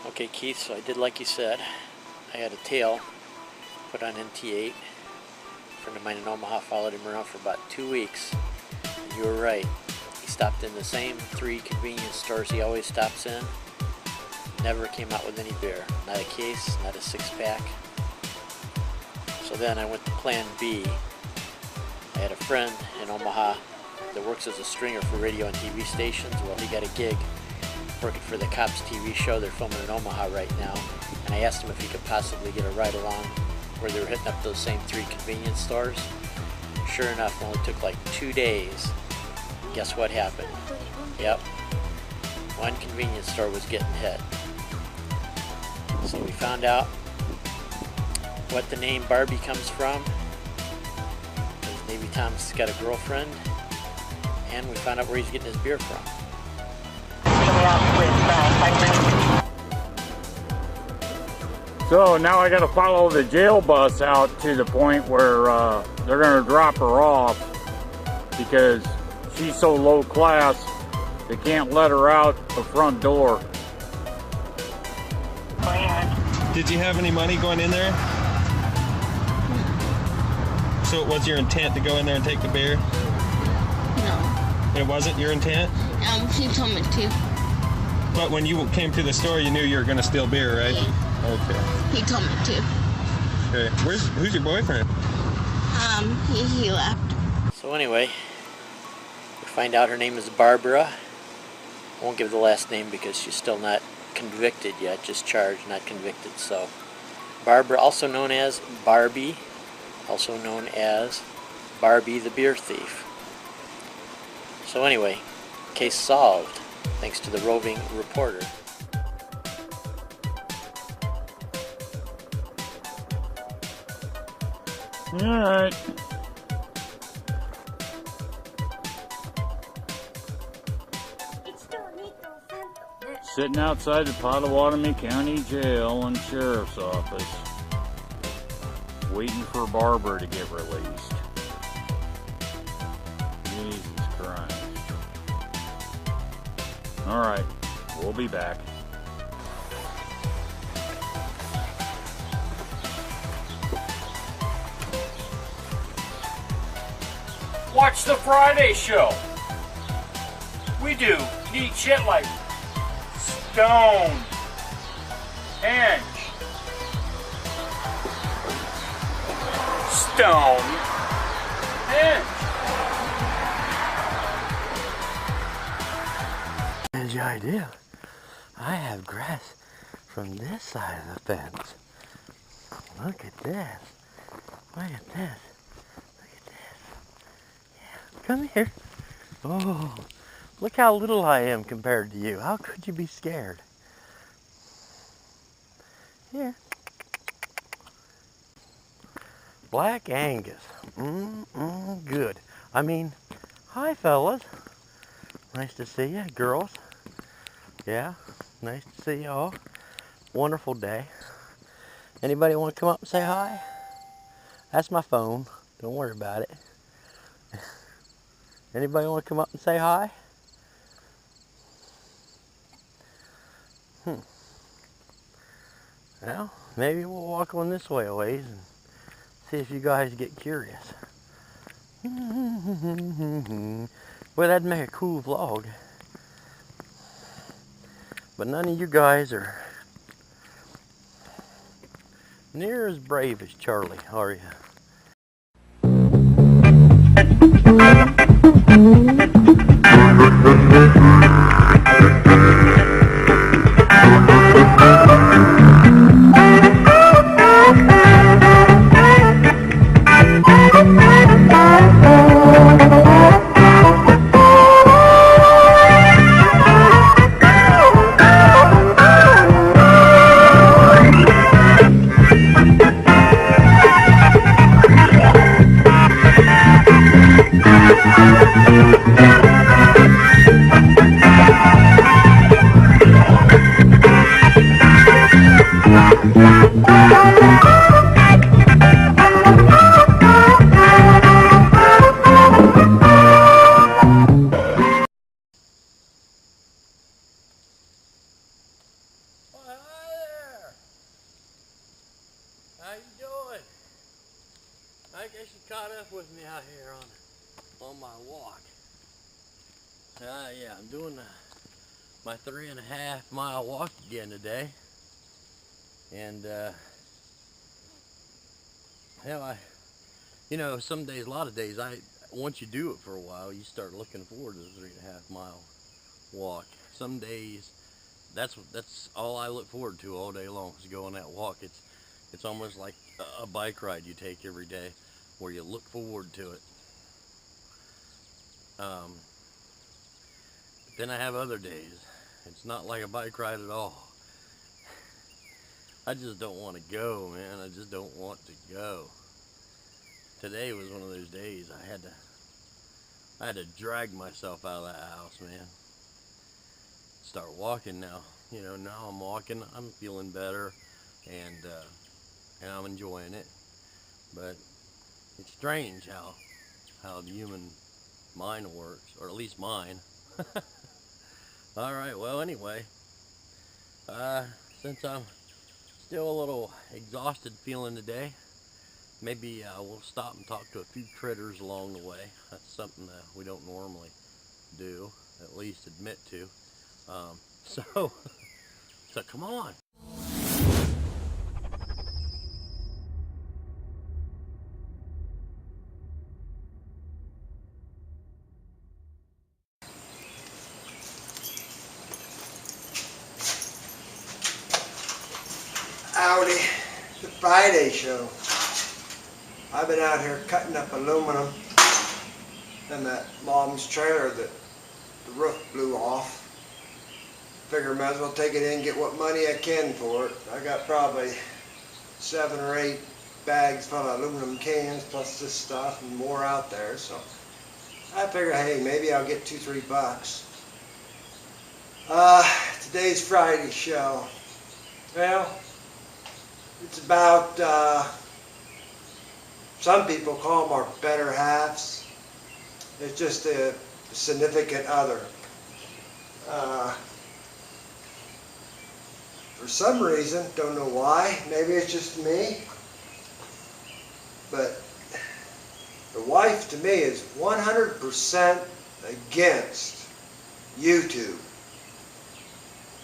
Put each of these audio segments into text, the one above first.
Okay, Keith, so I did like you said. I had a tail put on NT8. A friend of mine in Omaha followed him around for about 2 weeks. And you were right. He stopped in the same 3 convenience stores he always stops in. Never came out with any beer. Not a case, not a 6-pack. So then I went to plan B. I had a friend in Omaha that works as a stringer for radio and TV stations. Well, he got a gig working for the Cops TV show they're filming in Omaha right now, and I asked him if he could possibly get a ride along where they were hitting up those same 3 convenience stores. Sure enough, it only took like 2 days. Guess what happened? Yep, one convenience store was getting hit. So we found out what the name Barbie comes from, because Navy Tom's got a girlfriend, and we found out where he's getting his beer from. So now I got to follow the jail bus out to the point where they're going to drop her off because she's so low class they can't let her out the front door. Did you have any money going in there? So it was your intent to go in there and take the beer? No. It wasn't your intent? She told me to. But when you came to the store, you knew you were going to steal beer, right? Yeah. Okay. He told me to. Okay. Who's your boyfriend? He left. So anyway, we find out her name is Barbara. I won't give the last name because she's still not convicted yet, just charged, not convicted. So Barbara, also known as Barbie, also known as Barbie the beer thief. So anyway, case solved, thanks to the roving reporter. Alright. Sitting outside the Pottawatomie County Jail and Sheriff's Office, waiting for Barbara to get released. Jesus Christ. Alright, we'll be back. Watch the Friday show. We do neat shit like Stone, Henge, Stone, Henge. Here's the idea. I have grass from this side of the fence. Look at this. Look at this. Look at this. Yeah, come here. Oh, look how little I am compared to you. How could you be scared? Here. Black Angus. Good. I mean, hi fellas. Nice to see you, girls. Yeah, nice to see you all. Wonderful day. Anybody want to come up and say hi? That's my phone. Don't worry about it. Anybody want to come up and say hi? Well, maybe we'll walk on this way a ways and see if you guys get curious. Well, that'd make a cool vlog. But none of you guys are near as brave as Charlie, are you? guess you caught up with me out here on my walk. Yeah, I'm doing my 3.5 mile walk again today. And hell, some days, a lot of days, once you do it for a while, you start looking forward to the 3.5 mile walk. Some days, that's all I look forward to all day long, is go on that walk. It's almost like a bike ride you take every day, where you look forward to it. Then I have other days. It's not like a bike ride at all. I just don't want to go, man. I just don't want to go. Today was one of those days I had to drag myself out of that house, man. Start walking now. Now I'm walking. I'm feeling better, and I'm enjoying it. But it's strange how the human mind works, or at least mine. All right. Well, anyway, since I'm still a little exhausted feeling today, maybe we'll stop and talk to a few critters along the way. That's something that we don't normally do, at least admit to. So come on. Howdy, the Friday show. I've been out here cutting up aluminum in that mom's trailer that the roof blew off. Figure I might as well take it in and get what money I can for it. I got probably 7 or 8 bags full of aluminum cans plus this stuff and more out there, so I figure, hey, maybe I'll get $2-3 bucks. Today's Friday show. Well, it's about, some people call them our better halves. It's just a significant other. For some reason, don't know why, maybe it's just me, but the wife to me is 100% against YouTube.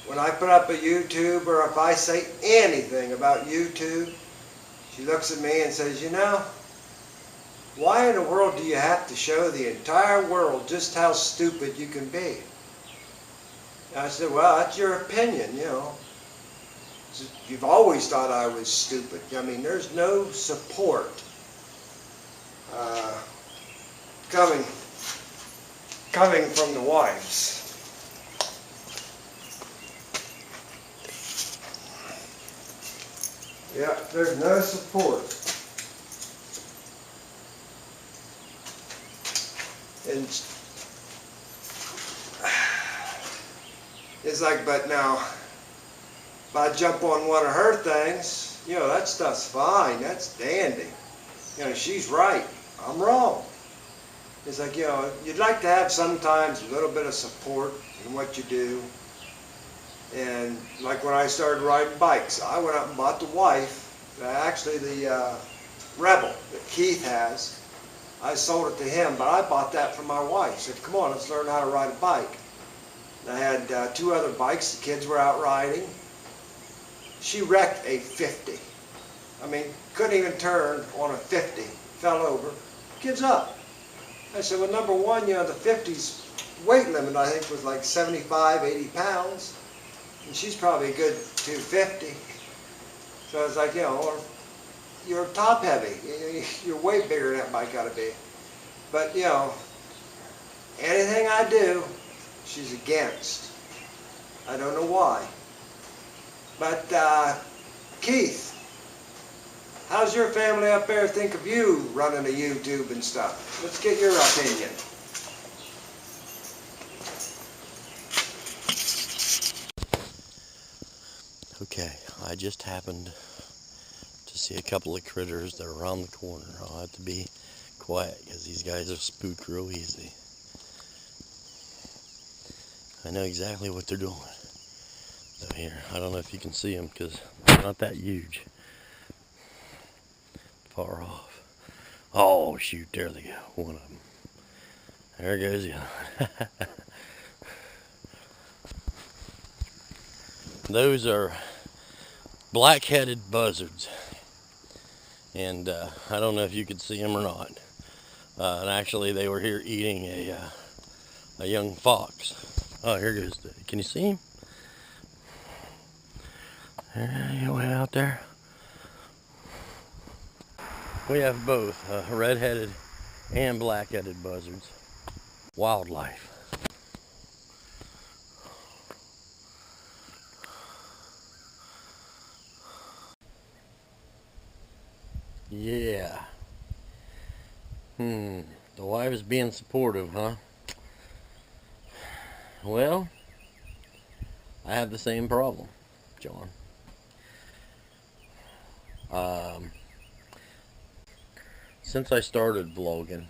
When I put up a YouTube, or if I say anything about YouTube, she looks at me and says, why in the world do you have to show the entire world just how stupid you can be? And I said, well, that's your opinion, You've always thought I was stupid. I mean, there's no support coming from the wives. Yeah, there's no support. And it's like, but now, if I jump on one of her things, that stuff's fine, that's dandy. She's right, I'm wrong. It's like, you'd like to have sometimes a little bit of support in what you do. And like when I started riding bikes, I went out and bought the wife, actually the Rebel that Keith has. I sold it to him, but I bought that for my wife. I said, come on, let's learn how to ride a bike. And I had 2 other bikes, the kids were out riding. She wrecked a 50. I mean, couldn't even turn on a 50. Fell over. Kids up. I said, well, number one, the 50's weight limit, I think, was like 75, 80 pounds. And she's probably a good 250. So I was like, you're top heavy. You're way bigger than that bike ought to be. But, anything I do, she's against. I don't know why. But, Keith, how's your family up there think of you running a YouTube and stuff? Let's get your opinion. Okay, I just happened to see a couple of critters that are around the corner. I'll have to be quiet because these guys are spooked real easy. I know exactly what they're doing. So here, I don't know if you can see them because they're not that huge. Far off. Oh, shoot, there they go. One of them. There goes the other. Those are black-headed buzzards. And I don't know if you could see them or not. And actually, they were here eating a young fox. Oh, here goes. Can you see him? Way out there. We have both red-headed and black-headed buzzards. Wildlife. Yeah. The wife is being supportive, huh? Well, I have the same problem, John. Since I started vlogging,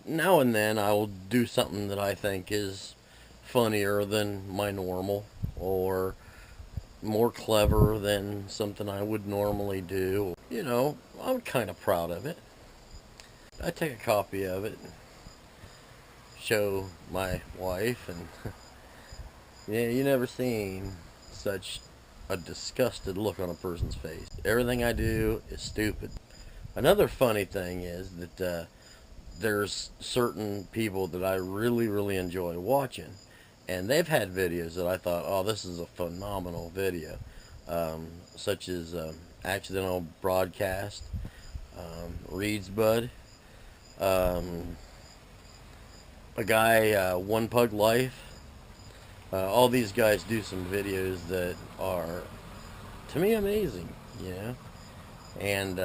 now and then I will do something that I think is funnier than my normal, or more clever than something I would normally do. You know, I'm kind of proud of it. I take a copy of it, show my wife, and yeah, you never seen such a disgusted look on a person's face. Everything I do is stupid. Another funny thing is that there's certain people that I really, really enjoy watching, and they've had videos that I thought, oh, this is a phenomenal video, such as Accidental Broadcast, Reed's Bud, a guy, One Pug Life. All these guys do some videos that are, to me, amazing, you know, and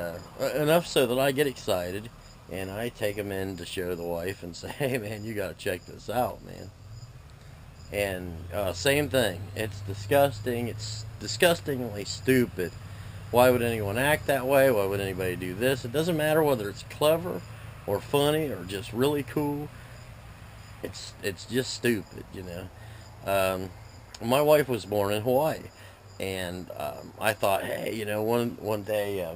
enough so that I get excited, and I take them in to show the wife and say, hey, man, you got to check this out, man. And same thing. It's disgusting. It's disgustingly stupid. Why would anyone act that way? Why would anybody do this? It doesn't matter whether it's clever or funny or just really cool. It's just stupid, you know. My wife was born in Hawaii, and I thought, hey, you know, one day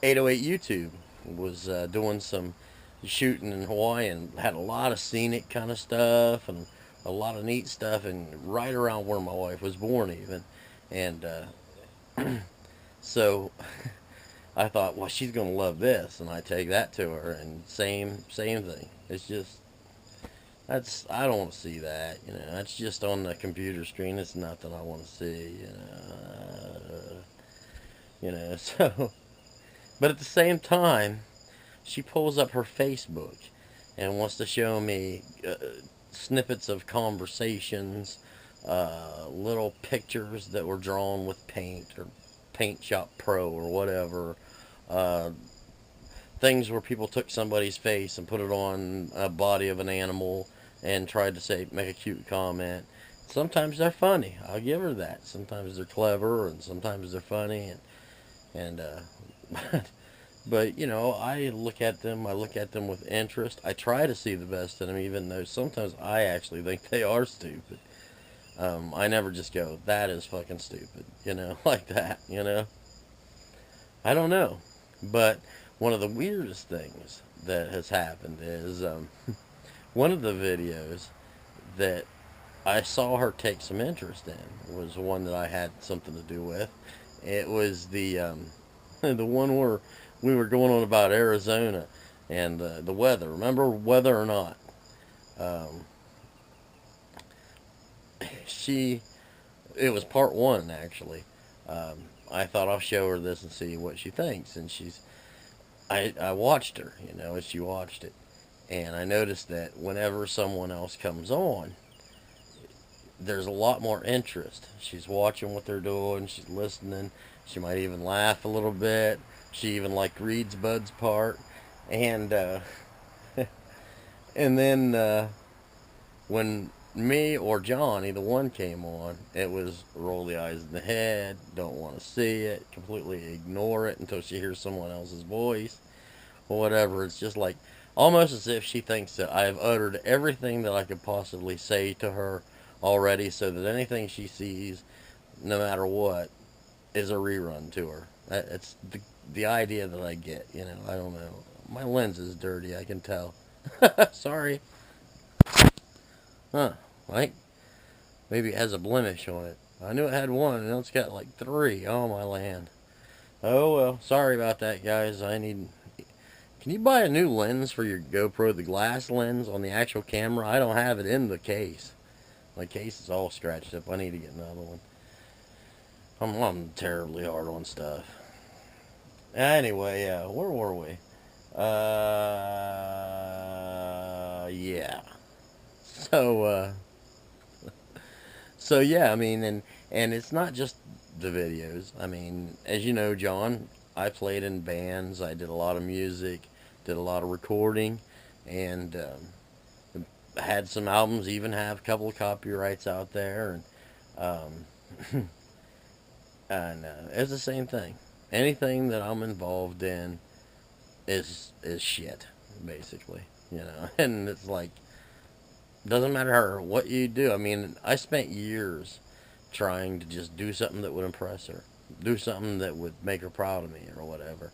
808 YouTube was doing some shooting in Hawaii and had a lot of scenic kind of stuff and a lot of neat stuff, and right around where my wife was born even. And so I thought, well, she's gonna love this, and I take that to her, and same thing. It's just, I don't want to see that, you know. That's just on the computer screen. It's nothing I want to see, you know. So, but at the same time, she pulls up her Facebook and wants to show me snippets of conversations, little pictures that were drawn with paint or Paint Shop Pro or whatever, things where people took somebody's face and put it on a body of an animal and tried to make a cute comment. Sometimes they're funny, I'll give her that. Sometimes they're clever, and sometimes they're funny, and but you know, I look at them with interest. I try to see the best in them, even though sometimes I actually think they are stupid. I never just go, that is fucking stupid, you know, like that, you know. I don't know, but one of the weirdest things that has happened is one of the videos that I saw her take some interest in was one that I had something to do with. It was the the one where we were going on about Arizona and the weather. Remember Weather or Not? It was part one, actually. I thought I'll show her this and see what she thinks. And I watched her, you know, as she watched it. And I noticed that whenever someone else comes on, there's a lot more interest. She's watching what they're doing. She's listening. She might even laugh a little bit. She even liked Reed's Bud's part. And and then when me or John, either one, came on, it was roll the eyes in the head, don't want to see it, completely ignore it until she hears someone else's voice or whatever. It's just like almost as if she thinks that I've uttered everything that I could possibly say to her already, so that anything she sees, no matter what, is a rerun to her. It's the idea that I get, you know, I don't know. My lens is dirty, I can tell. Sorry. Huh, like, maybe it has a blemish on it. I knew it had one, and now it's got like 3. Oh, my land. Oh, well, sorry about that, guys. Can you buy a new lens for your GoPro, the glass lens on the actual camera? I don't have it in the case. My case is all scratched up. I need to get another one. I'm terribly hard on stuff. Anyway, where were we? Yeah. So, so yeah, I mean, and it's not just the videos. I mean, as you know, John, I played in bands. I did a lot of music, did a lot of recording, and had some albums. Even have a couple of copyrights out there, and and it's the same thing. Anything that I'm involved in is shit, basically, you know. And it's like, doesn't matter what you do. I mean, I spent years trying to just do something that would impress her, do something that would make her proud of me or whatever,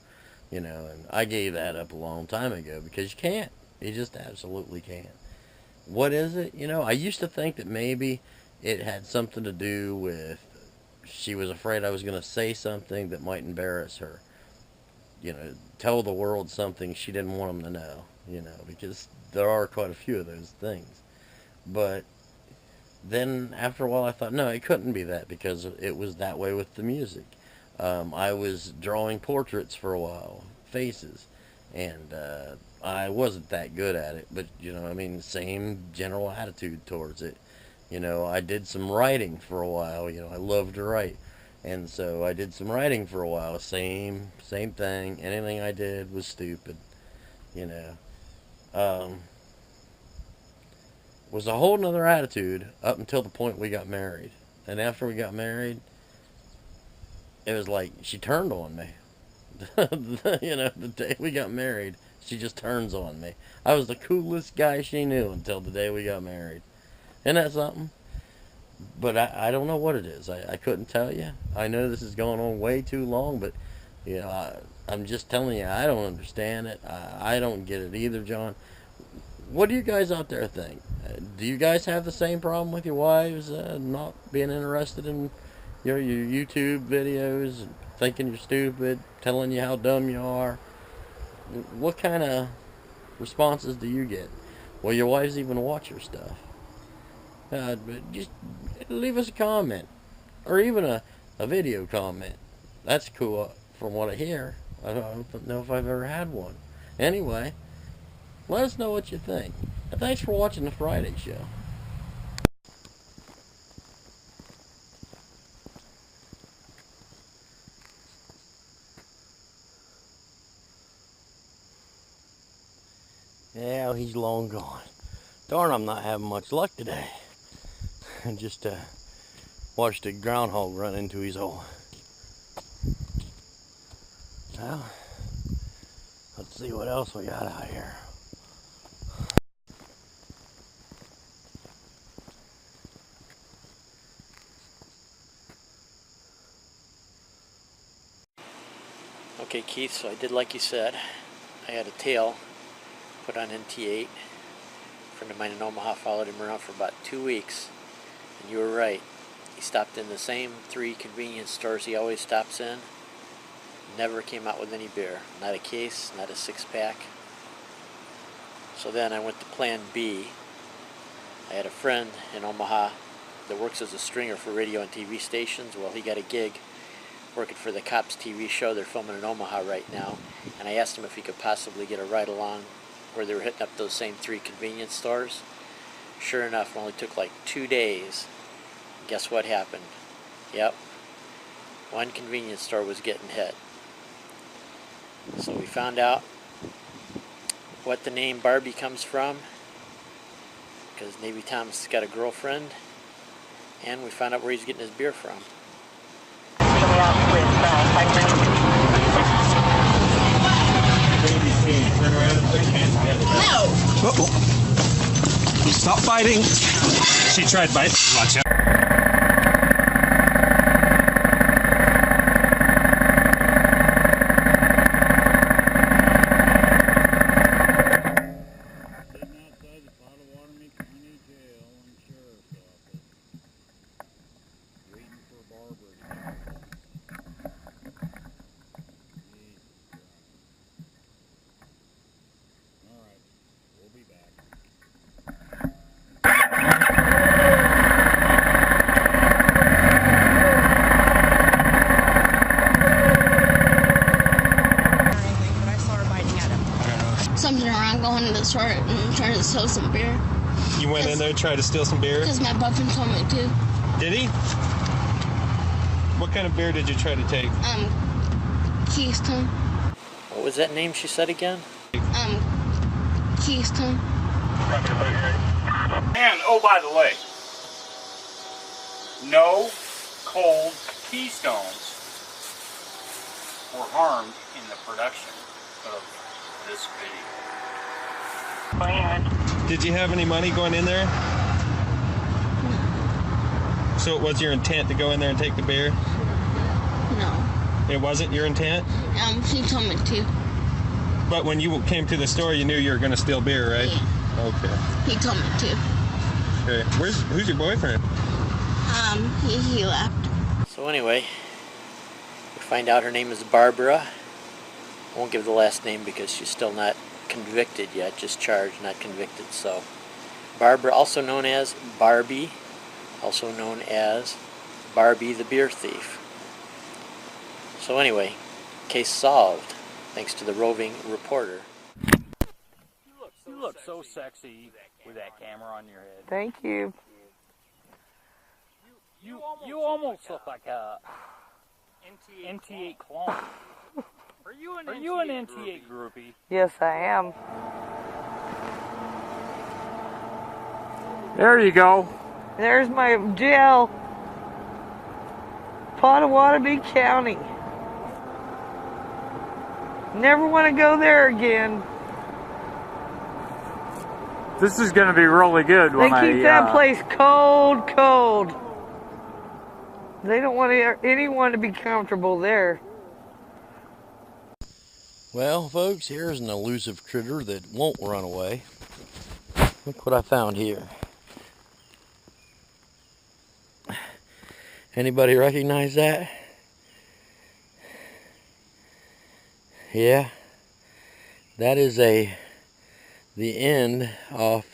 you know. And I gave that up a long time ago because you can't. You just absolutely can't. What is it? You know, I used to think that maybe it had something to do with she was afraid I was going to say something that might embarrass her. You know, tell the world something she didn't want them to know, you know, because there are quite a few of those things. But then after a while I thought, no, it couldn't be that, because it was that way with the music. I was drawing portraits for a while, faces, and I wasn't that good at it, but, you know, I mean, same general attitude towards it. You know, I did some writing for a while. You know, I love to write. And so I did some writing for a while. Same thing. Anything I did was stupid. You know. Was a whole nother attitude up until the point we got married. And after we got married, it was like she turned on me. You know, the day we got married, she just turns on me. I was the coolest guy she knew until the day we got married. Isn't that something? But I don't know what it is. I couldn't tell you. I know this is going on way too long, but, you know, I'm just telling you, I don't understand it. I don't get it either, John. What do you guys out there think? Do you guys have the same problem with your wives not being interested in your YouTube videos, and thinking you're stupid, telling you how dumb you are? What kind of responses do you get? Well, your wives even watch your stuff. But just leave us a comment, or even a video comment. That's cool from what I hear. I don't know if I've ever had one. Anyway, let us know what you think. And thanks for watching the Friday show. Yeah, he's long gone. Darn, I'm not having much luck today. I just watched a groundhog run into his hole. Well, let's see what else we got out here. Okay, Keith, so I did like you said. I had a tail put on NT8. A friend of mine in Omaha followed him around for about 2 weeks. And you were right. He stopped in the same 3 convenience stores he always stops in. Never came out with any beer. Not a case, not a 6-pack. So then I went to plan B. I had a friend in Omaha that works as a stringer for radio and TV stations. Well, he got a gig working for the Cops TV show. They're filming in Omaha right now. And I asked him if he could possibly get a ride along where they were hitting up those same 3 convenience stores. Sure enough, it only took like 2 days. Guess what happened? Yep. 1 convenience store was getting hit. So we found out what the name Barbie comes from, because Navy Tom's got a girlfriend, and we found out where he's getting his beer from. No! Uh-oh. Stop fighting. She tried biting. Watch out. store and trying to sell some beer. You went in there and tried to steal some beer? Because my boyfriend told me to. Did he? What kind of beer did you try to take? Keystone. What was that name she said again? Keystone. And, oh, by the way, no cold Keystones were harmed in the production of this video. Did you have any money going in there? No. So it was your intent to go in there and take the beer? No. It wasn't your intent? He told me to. But when you came to the store, you knew you were going to steal beer, right? Yeah. Okay. He told me to. Okay. Who's your boyfriend? He left. So anyway, we find out her name is Barbara. I won't give the last name because she's still not convicted yet, just charged, not convicted. So Barbara, also known as Barbie, also known as Barbie the beer thief. So anyway, case solved, thanks to the roving reporter. You look so sexy with that camera on your head. Thank you. You almost look like a NT8 clone. Are you an NT8 groupie? Yes, I am. There you go. There's my jail. Pottawatomie County. Never want to go there again. This is going to be really good They when keep that place cold, cold. They don't want anyone to be comfortable there. Well, folks, here's an elusive critter that won't run away. Look what I found here. Anybody recognize that? Yeah, that is the end of,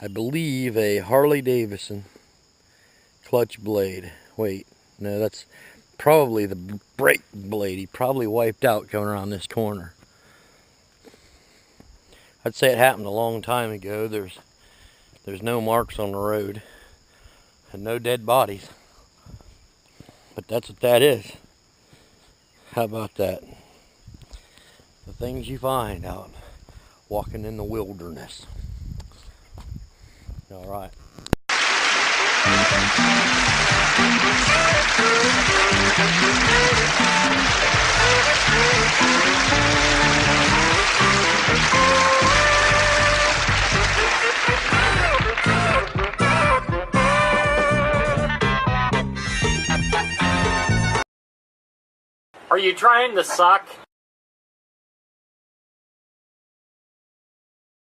I believe, a Harley Davidson clutch blade. Wait, no, that's probably the brake blade. He probably wiped out coming around this corner. I'd say it happened a long time ago. There's no marks on the road and no dead bodies. But that's what that is. How about that? The things you find out walking in the wilderness. All right. Are you trying to suck?